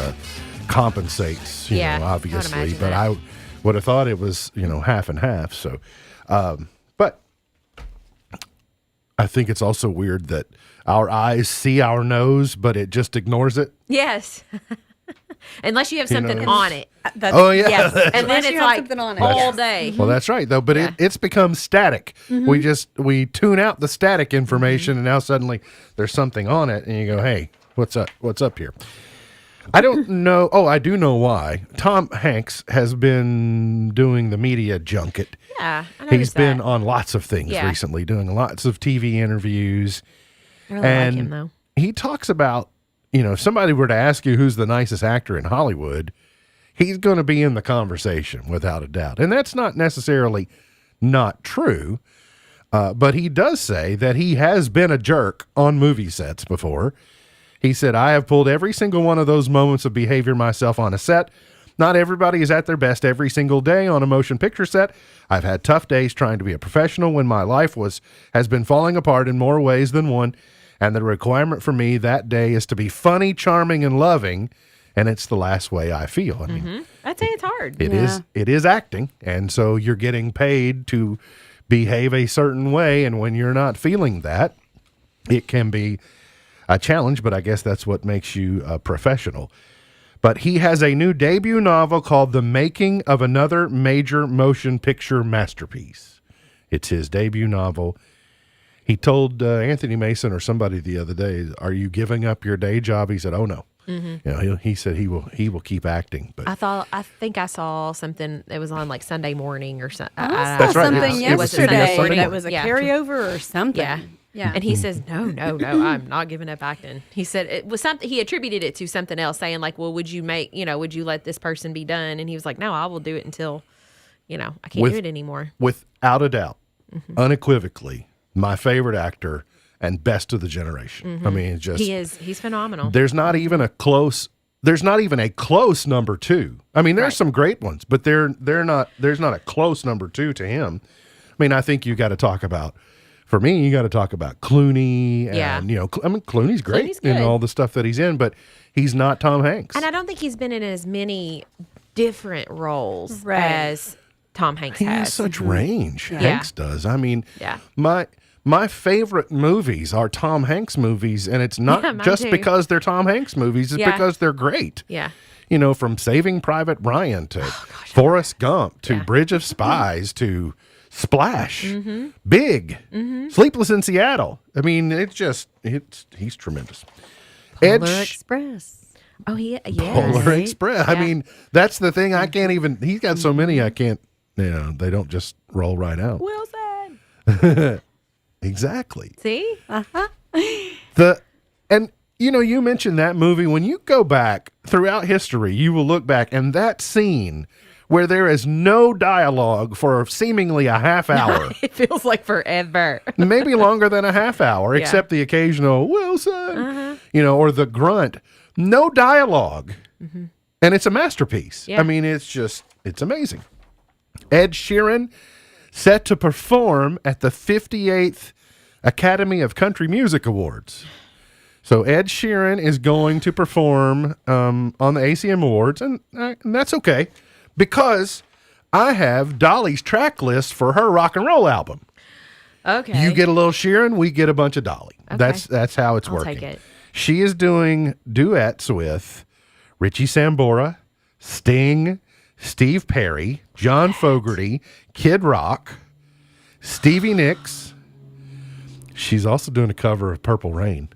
compensates, you know, obviously. But I would have thought it was, half and half. So, but I think it's also weird that our eyes see our nose, but it just ignores it. Yes. Unless you have something on it. Yes. And then it's like all day. Well, that's right, though. But it's become static. Mhm. We tune out the static information, and now suddenly there's something on it, and you go, hey, What's up here? I don't know. Oh, I do know why. Tom Hanks has been doing the media junket. Yeah, I He's noticed been that. on lots of things Yeah. recently, doing lots of TV interviews. I really like him, though. He talks about, if somebody were to ask you who's the nicest actor in Hollywood, he's going to be in the conversation without a doubt. And that's not necessarily not true, but he does say that he has been a jerk on movie sets before. He said, I have pulled every single one of those moments of behavior myself on a set. Not everybody is at their best every single day on a motion picture set. I've had tough days trying to be a professional when my life has been falling apart in more ways than one. And the requirement for me that day is to be funny, charming, and loving. And it's the last way I feel. I mean, I'd say it's hard. it is acting. And so you're getting paid to behave a certain way. And when you're not feeling that, it can be a challenge, but I guess that's what makes you a professional. But he has a new debut novel called The Making of Another Major Motion Picture Masterpiece. It's his debut novel. He told Anthony Mason or somebody the other day, "Are you giving up your day job?" He said, "Oh no." He said he will keep acting. But I think I saw something that was on like Sunday morning or something. That's right. Something It was Sunday yesterday morning. that was a carryover or something. Yeah. Yeah. And he says, no, I'm not giving up acting. He said it was something, he attributed it to something else, saying like, well, would you let this person be done? And he was like, no, I will do it until, I can't do it anymore. Without a doubt, unequivocally, my favorite actor and best of the generation. I mean, it's just he's phenomenal. There's not even a close number two. I mean, there's some great ones, but there's not a close number two to him. I mean, I think you got to talk about, for me, you got to talk about Clooney and, Clooney's great Clooney's good. in all the stuff that he's in, but he's not Tom Hanks. And I don't think he's been in as many different roles Right. as Tom Hanks He has. has such range. Yeah. Hanks does. I mean, Yeah. my favorite movies are Tom Hanks movies, and it's not Yeah, mine just too. because they're Tom Hanks movies, it's Yeah. because they're great. Yeah. From Saving Private Ryan to Forrest Gump to Bridge of Spies to Splash, Big, Sleepless in Seattle. I mean, he's tremendous. Polar Express. Oh, yeah. Polar Express. I mean, that's the thing. I can't even, he's got so many, I can't, they don't just roll right out. Wilson. Exactly. See? You mentioned that movie. When you go back throughout history, you will look back, and that scene where there is no dialogue for seemingly a half hour, It feels like forever. maybe longer than a half hour, Yeah. except the occasional Wilson, or the grunt. No dialogue, and it's a masterpiece. Yeah. I mean, it's amazing. Ed Sheeran set to perform at the 58th Academy of Country Music Awards. So Ed Sheeran is going to perform on the ACM Awards, and that's okay, because I have Dolly's track list for her rock and roll album. Okay. You get a little Sheeran, we get a bunch of Dolly. Okay. That's how it's I'll working. take it. She is doing duets with Richie Sambora, Sting, Steve Perry, John Fogerty, Kid Rock, Stevie Nicks. She's also doing a cover of Purple Rain.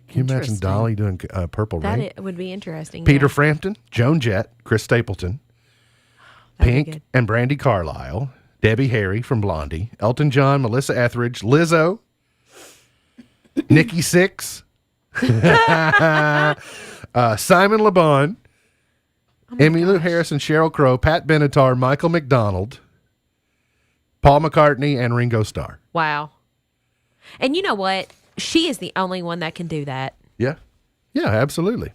Can you imagine Interesting. Dolly doing Purple Rain? That would be interesting. Peter yeah. Frampton, Joan Jett, Chris Stapleton, That'd be Pink good. and Brandy Carlisle, Debbie Harry from Blondie, Elton John, Melissa Etheridge, Lizzo, Nikki Sixx, Simon Le Bon, Emmylou Harrison, Sheryl Crow, Pat Benatar, Michael McDonald, Paul McCartney, and Ringo Starr. Wow. And you know what? She is the only one that can do that. Yeah, absolutely.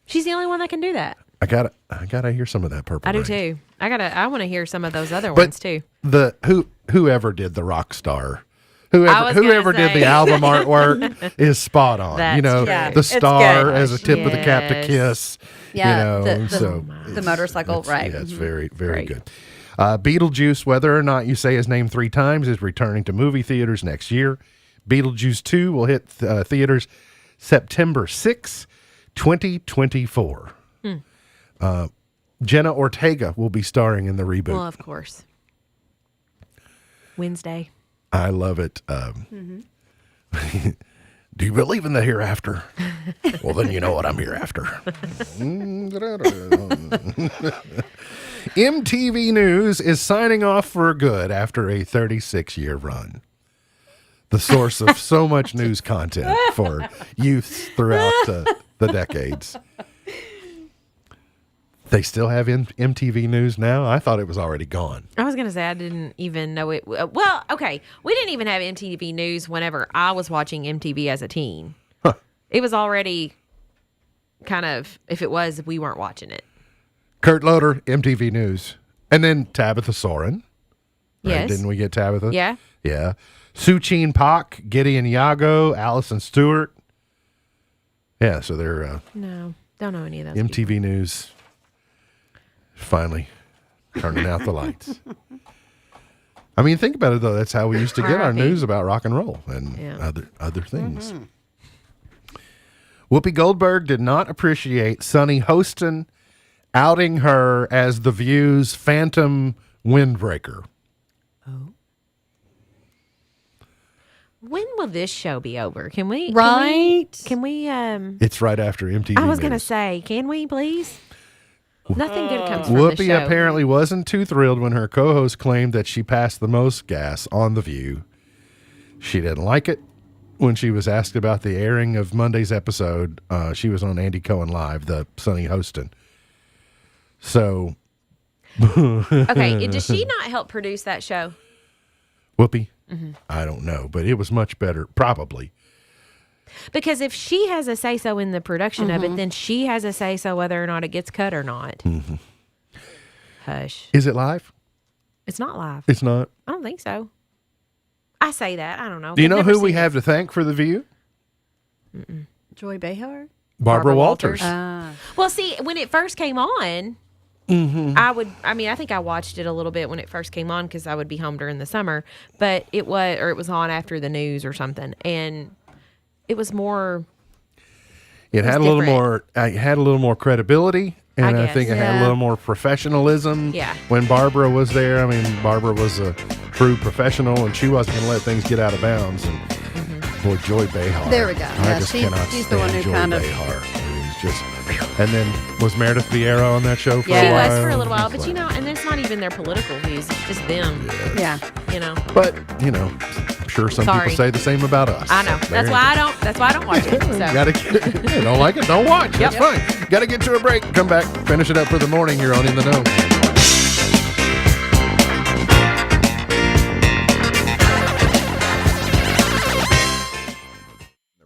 She's the only one that can do that. I gotta hear some of that Purple I do Rain. too. I want to hear some of those other But ones too. Whoever did the rock star, I was gonna whoever did say. the album artwork is spot on. That's true. Yeah, The it's star good. as a tip of the cap to Yes. kiss. Yeah, the the motorcycle, right. Yeah, it's Mhm. very, very Great. good. Beetlejuice, whether or not you say his name 3 times, is returning to movie theaters next year. Beetlejuice 2 will hit theaters September 6, 2024. Jenna Ortega will be starring in the reboot. Well, of course. Wednesday. I love it. Do you believe in the hereafter? Well, then you know what I'm here after. MTV News is signing off for good after a 36-year run. The source of so much news content for youth throughout the decades. They still have MTV News now? I thought it was already gone. I was going to say I didn't even know it. Well, okay. We didn't even have MTV News whenever I was watching MTV as a teen. Huh. It was already kind of, if it was, we weren't watching it. Kurt Loder, MTV News. And then Tabitha Soren. Right? Yes. Didn't we get Tabitha? Yeah. Yeah. Suchin Pak, Gideon Yago, Allison Stewart. Yeah, so they're... no, don't know any of those MTV people. News finally turning out the lights. I mean, think about it, though. That's how we used to get our news about rock and roll and other things. Whoopi Goldberg did not appreciate Sunny Hostin outing her as The View's Phantom Windbreaker. Oh. When will this show be over? Can we? Right? Can we? It's right after MTV I was going to News. say, can we please? Nothing good comes from the Whoopi show. apparently wasn't too thrilled when her co-host claimed that she passed the most gas on The View. She didn't like it. When she was asked about the airing of Monday's episode, she was on Andy Cohen Live, the Sunny Hostin. So, Okay, does she not help produce that show? Whoopi? Mm-hmm. I don't know, but it was much better, probably. Because if she has a say-so in the production of it, then she has a say-so whether or not it gets cut or not. Mm-hmm. Hush. Is it live? It's not live. It's not. I don't think so. I say that. I don't know. Do you I've know never who we seen have to thank for The View? Joy Behar? Barbara Walters. Well, see, when it first came on, I think I watched it a little bit when it first came on because I would be home during the summer, but it was on after the news or something, and it was more. It had a little more. It had a little more credibility, and I think it had a little more professionalism. Yeah. When Barbara was there, I mean, Barbara was a true professional, and she wasn't going to let things get out of bounds. And boy, Joy Behar. There we go. I Yeah, just she's cannot the stand one who Joy kind of- Behar. It's just. And then was Meredith Vieira on that show for She a while? was for a little while, but and it's not even their political views; it's just them. Yeah. But I'm sure some Sorry. people say the same about us. I know. So That's there why you I don't. That's why I don't watch it. So. Gotta get, don't like it, don't watch. Yep. That's fine. Got to get to a break. Come back, finish it up for the morning. You're on In the Know.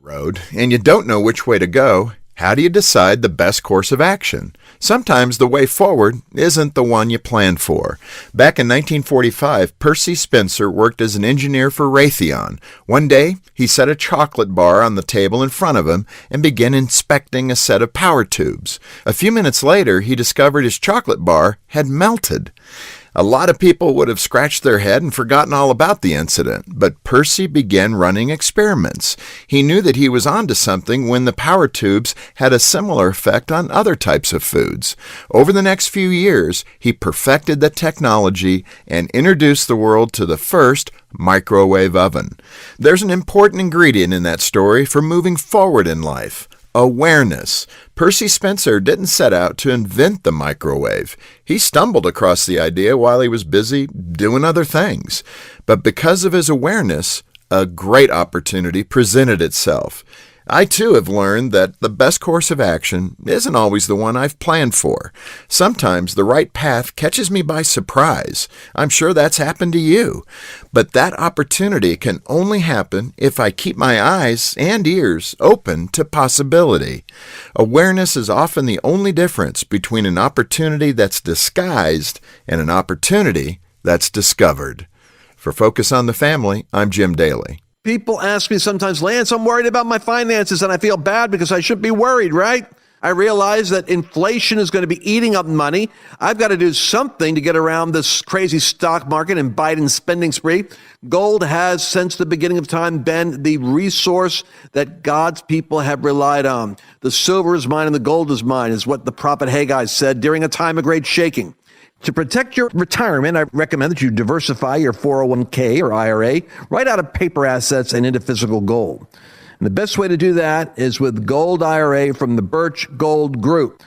Road, and you don't know which way to go. How do you decide the best course of action? Sometimes the way forward isn't the one you planned for. Back in 1945, Percy Spencer worked as an engineer for Raytheon. One day, he set a chocolate bar on the table in front of him and began inspecting a set of power tubes. A few minutes later, he discovered his chocolate bar had melted. A lot of people would have scratched their head and forgotten all about the incident, but Percy began running experiments. He knew that he was onto something when the power tubes had a similar effect on other types of foods. Over the next few years, he perfected the technology and introduced the world to the first microwave oven. There's an important ingredient in that story for moving forward in life: awareness. Percy Spencer didn't set out to invent the microwave. He stumbled across the idea while he was busy doing other things. But because of his awareness, a great opportunity presented itself. I too have learned that the best course of action isn't always the one I've planned for. Sometimes the right path catches me by surprise. I'm sure that's happened to you. But that opportunity can only happen if I keep my eyes and ears open to possibility. Awareness is often the only difference between an opportunity that's disguised and an opportunity that's discovered. For Focus on the Family, I'm Jim Daly. People ask me sometimes, Lance, I'm worried about my finances and I feel bad because I should be worried, right? I realize that inflation is going to be eating up money. I've got to do something to get around this crazy stock market and Biden's spending spree. Gold has, since the beginning of time, been the resource that God's people have relied on. The silver is mine and the gold is mine, is what the prophet Haggai said during a time of great shaking. To protect your retirement, I recommend that you diversify your 401k or IRA right out of paper assets and into physical gold. And the best way to do that is with Gold IRA from the Birch Gold Group.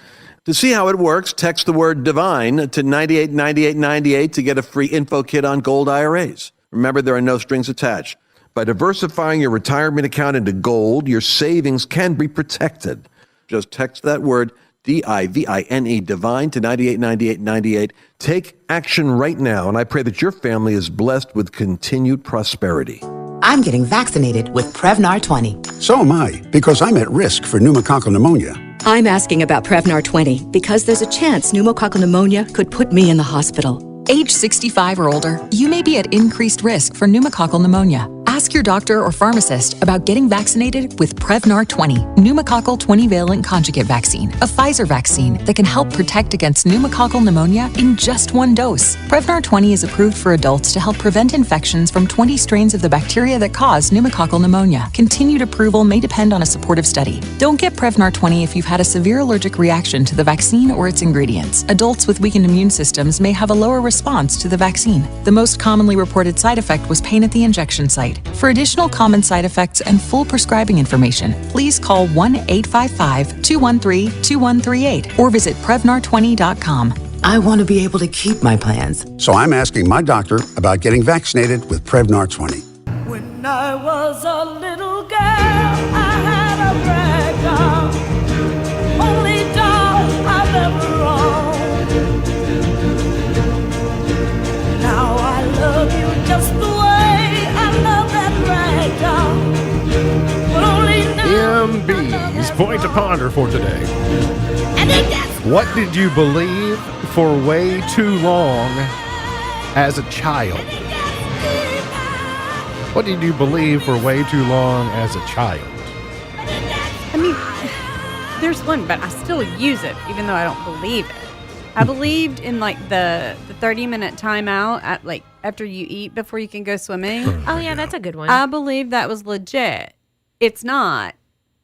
To see how it works, text the word DIVINE to 989898 to get a free info kit on Gold IRAs. Remember, there are no strings attached. By diversifying your retirement account into gold, your savings can be protected. Just text that word DIVINE, DIVINE, to 989898. Take action right now, and I pray that your family is blessed with continued prosperity. I'm getting vaccinated with Prevnar 20. So am I, because I'm at risk for pneumococcal pneumonia. I'm asking about Prevnar 20 because there's a chance pneumococcal pneumonia could put me in the hospital. Age 65 or older, you may be at increased risk for pneumococcal pneumonia. Ask your doctor or pharmacist about getting vaccinated with Prevnar 20, pneumococcal 20-valent conjugate vaccine, a Pfizer vaccine that can help protect against pneumococcal pneumonia in just one dose. Prevnar 20 is approved for adults to help prevent infections from 20 strains of the bacteria that cause pneumococcal pneumonia. Continued approval may depend on a supportive study. Don't get Prevnar 20 if you've had a severe allergic reaction to the vaccine or its ingredients. Adults with weakened immune systems may have a lower response to the vaccine. The most commonly reported side effect was pain at the injection site. For additional common side effects and full prescribing information, please call 1-855-213-2138 or visit Prevnar20.com. I want to be able to keep my plans. So I'm asking my doctor about getting vaccinated with Prevnar 20. When I was a little girl, I had a rag doll, only doll I've ever owned. Now I love you just the way I love that rag doll. But only now MB's Point to Ponder for today. and then guess What did you believe for way too long as a child? What did you believe for way too long as a child? I mean, there's one, but I still use it, even though I don't believe it. I believed in like the 30-minute timeout at like after you eat before you can go swimming. Oh yeah, that's a good one. I believe that was legit. It's not,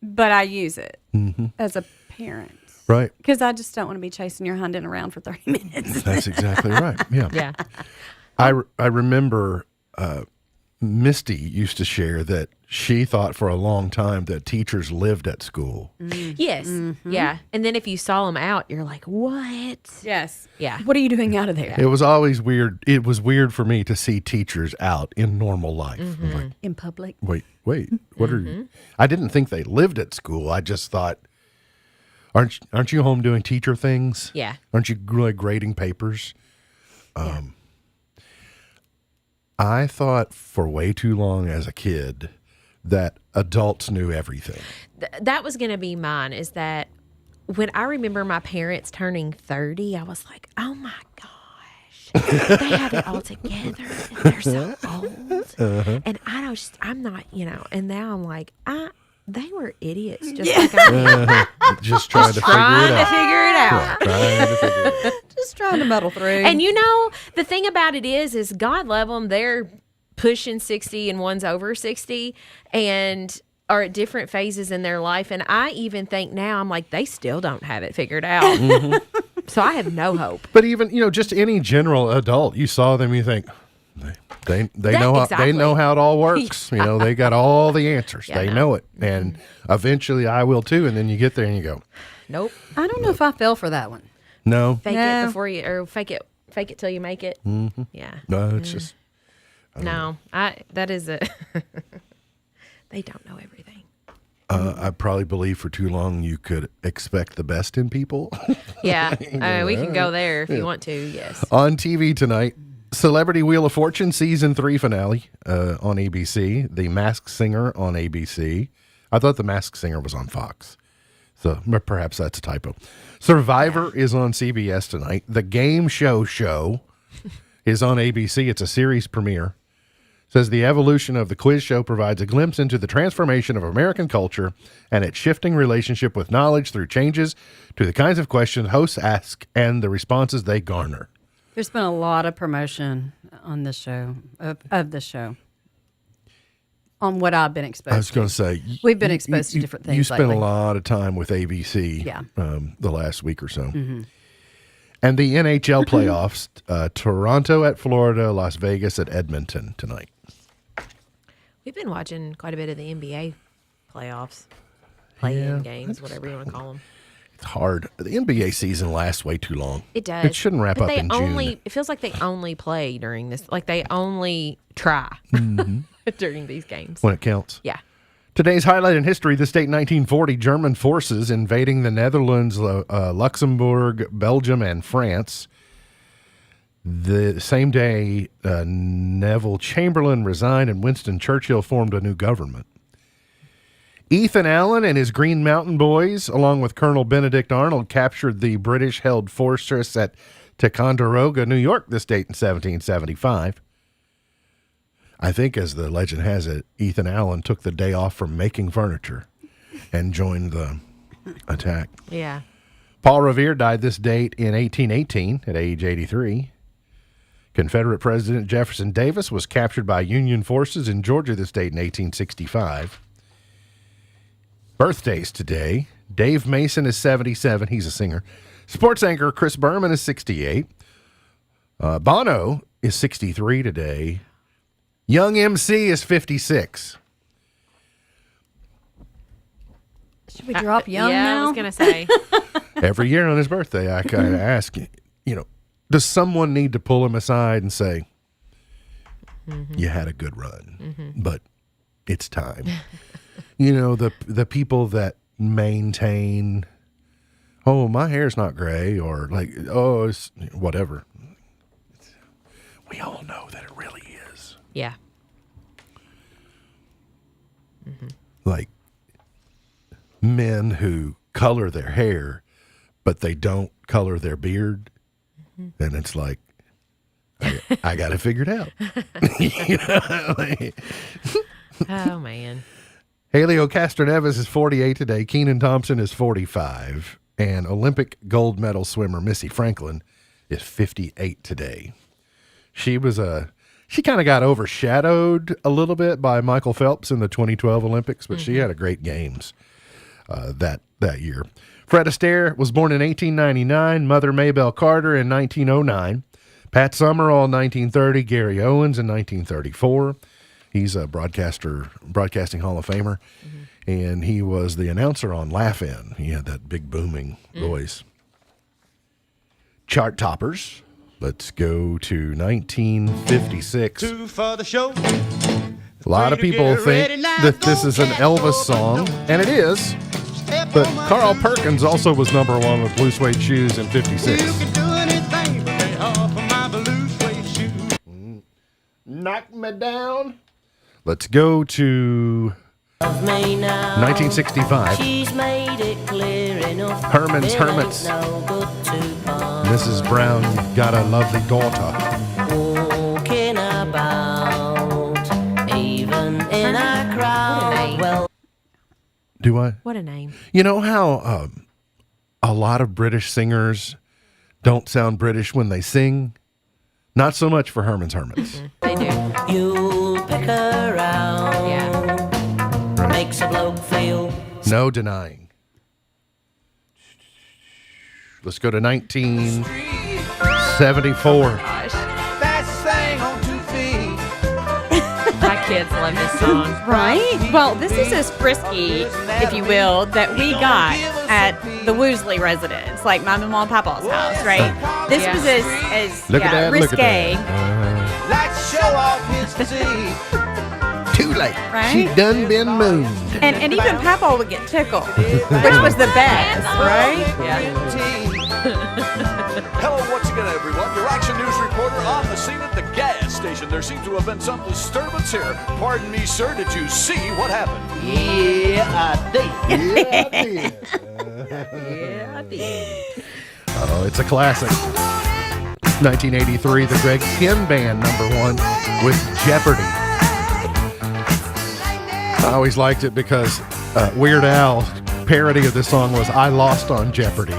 but I use it as a parent. Right. Because I just don't want to be chasing your hunting around for 30 minutes. That's exactly right. Yeah. Yeah. I remember Misty used to share that she thought for a long time that teachers lived at school. Yes. Yeah. And then if you saw them out, you're like, what? Yes. Yeah. What are you doing out of there? It was always weird. It was weird for me to see teachers out in normal life. I'm like, In public. wait, what are you? I didn't think they lived at school. I just thought, aren't you home doing teacher things? Yeah. Aren't you like grading papers? I thought for way too long as a kid that adults knew everything. That was going to be mine, is that when I remember my parents turning 30, I was like, oh my gosh, they have it all together. And they're so old. And I'm not, and now I'm like, they were idiots. Just like I am. Just trying to figure it out. Trying to figure it out. Just trying to muddle through. And the thing about it is God love them. They're pushing 60 and one's over 60 and are at different phases in their life. And I even think now, I'm like, they still don't have it figured out. So I have no hope. But even, just any general adult, you saw them, you think, they know how, they know how it all works. They got all the answers. Yeah, they know it. And eventually I will too. And then you get there and you go, nope. I don't know if I fell for that one. no. Fake it before you, or fake it till you make it. Mm-hmm. Yeah. No, it's just. No, that is it. They don't know everything. I probably believe for too long you could expect the best in people. Yeah. We can go there if you want to. Yes. On TV tonight, Celebrity Wheel of Fortune season 3 finale on ABC. The Masked Singer on ABC. I thought The Masked Singer was on Fox. So perhaps that's a typo. Survivor is on CBS tonight. The Game Show is on ABC. It's a series premiere. Says the evolution of the quiz show provides a glimpse into the transformation of American culture and its shifting relationship with knowledge through changes to the kinds of questions hosts ask and the responses they garner. There's been a lot of promotion on this show, of the show, on what I've been exposed to. I was going to say, we've been exposed to different things. You spent lately. a lot of time with ABC the last week or so. And the NHL playoffs, Toronto at Florida, Las Vegas at Edmonton tonight. We've been watching quite a bit of the NBA playoffs, play-in Yeah, games, whatever you want to call them. It's hard. The NBA season lasts way too long. It does. It shouldn't wrap But up they in June. It feels like they only play during this. Like they only try during these games. When it counts. Yeah. Today's highlight in history, this date 1940, German forces invading the Netherlands, Luxembourg, Belgium, and France. The same day, Neville Chamberlain resigned and Winston Churchill formed a new government. Ethan Allen and his Green Mountain Boys, along with Colonel Benedict Arnold, captured the British-held fortress at Ticonderoga, New York, this date in 1775. I think, as the legend has it, Ethan Allen took the day off from making furniture and joined the attack. Yeah. Paul Revere died this date in 1818 at age 83. Confederate President Jefferson Davis was captured by Union forces in Georgia this date in 1865. Birthdays today. Dave Mason is 77. He's a singer. Sports anchor Chris Berman is 68. Bono is 63 today. Young MC is 56. Should we drop Young yeah, now? I was going to say. Every year on his birthday, I kind of ask, does someone need to pull him aside and say, you had a good run, but it's time. The people that maintain, oh, my hair's not gray, or like, oh, it's whatever. We all know that it really is. Yeah. Like men who color their hair, but they don't color their beard. And it's like, I got it figured out. Oh, man. Helio Castroneves is 48 today. Kenan Thompson is 45. And Olympic gold medal swimmer Missy Franklin is 58 today. She kind of got overshadowed a little bit by Michael Phelps in the 2012 Olympics, but she had a great games that year. Fred Astaire was born in 1899, Mother Maybelle Carter in 1909, Pat Summerall in 1930, Gary Owens in 1934. He's a broadcasting Hall of Famer, and he was the announcer on Laugh-In. He had that big booming voice. Chart toppers. Let's go to 1956. Two for the show. A lot of people think that this is an Elvis song, and it is. But Carl Perkins also was number one with Blue Suede Shoes in 56. Knock me down. Let's go to 1965. Herman's Hermits. Mrs. Brown got a lovely daughter. Walking about, even in a crowd. Well, Do I? What a name. You know how a lot of British singers don't sound British when they sing? Not so much for Herman's Hermits. They do. you pick her out. Yeah. Makes a bloke feel. No denying. Let's go to 1974. My kids love this song. Right? Well, this is as frisky, if you will, that we got at the Woosley residence, like my mom and papa's house, right? This was as Look at that, look at risque. that. Let's show off his physique. Too late. Right? She done been mooned. And even Papa would get tickled, which was the best, right? Hello once again, everyone. Your Action News reporter on the scene at the gas station. There seems to have been some disturbance here. Pardon me, sir. Did you see what happened? Yeah, I did. Yeah, I did. Oh, it's a classic. 1983, the Greg Kihn Band, number one with Jeopardy. I always liked it because Weird Al's parody of this song was I Lost on Jeopardy.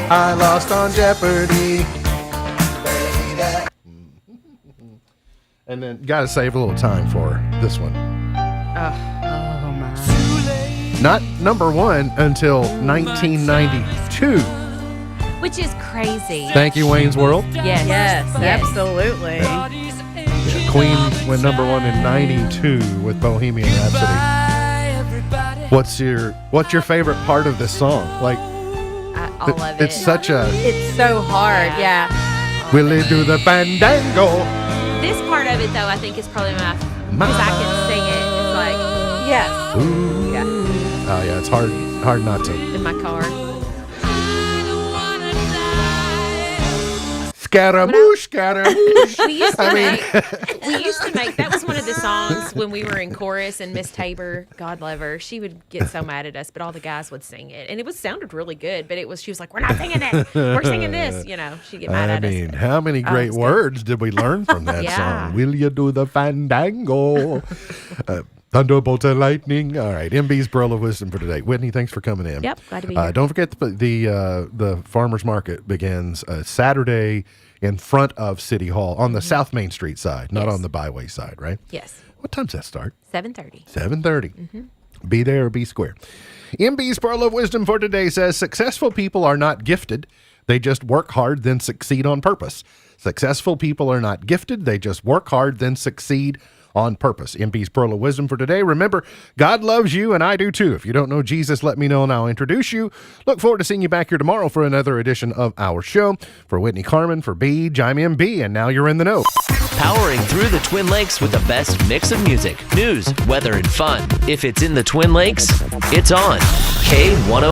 I lost on Jeopardy. And then got to save a little time for this one. Oh, my. Not number one until 1992. Which is crazy. Thank you, Wayne's World. Yes. Yes, absolutely. Yeah, Queen went number one in 92 with Bohemian Rhapsody. What's your favorite part of this song? Like, all of it. It's such a... It's so hard, yeah. Will it do the fandango? This part of it, though, I think is probably my... Because I can sing it. It's like... Yes. Ooh. Yeah. Oh, yeah, it's hard not to. In my car. Scaramouche, Scaramouche. We used to make, that was one of the songs when we were in chorus, and Miss Tabor, God love her, she would get so mad at us, but all the guys would sing it. And it sounded really good, but she was like, we're not singing this. We're singing this. She'd get mad at us. I mean, how many great words did we learn from that song? Will you do the fandango? Thunderbolt and lightning. All right, MB's Pearl of Wisdom for today. Whitney, thanks for coming in. Yep, glad to be here. Don't forget the farmers market begins Saturday in front of City Hall on the South Main Street side, not on the byway side, right? Yes. What time's that start? 7:30. 7:30. Be there or be square. MB's Pearl of Wisdom for today says successful people are not gifted. They just work hard, then succeed on purpose. Successful people are not gifted. They just work hard, then succeed on purpose. MB's Pearl of Wisdom for today. Remember, God loves you, and I do too. If you don't know Jesus, let me know, and I'll introduce you. Look forward to seeing you back here tomorrow for another edition of our show. For Whitney Carmen, for Beej, I'm MB, and now you're in the know. Powering through the Twin Lakes with the best mix of music, news, weather, and fun. If it's in the Twin Lakes, it's on K105.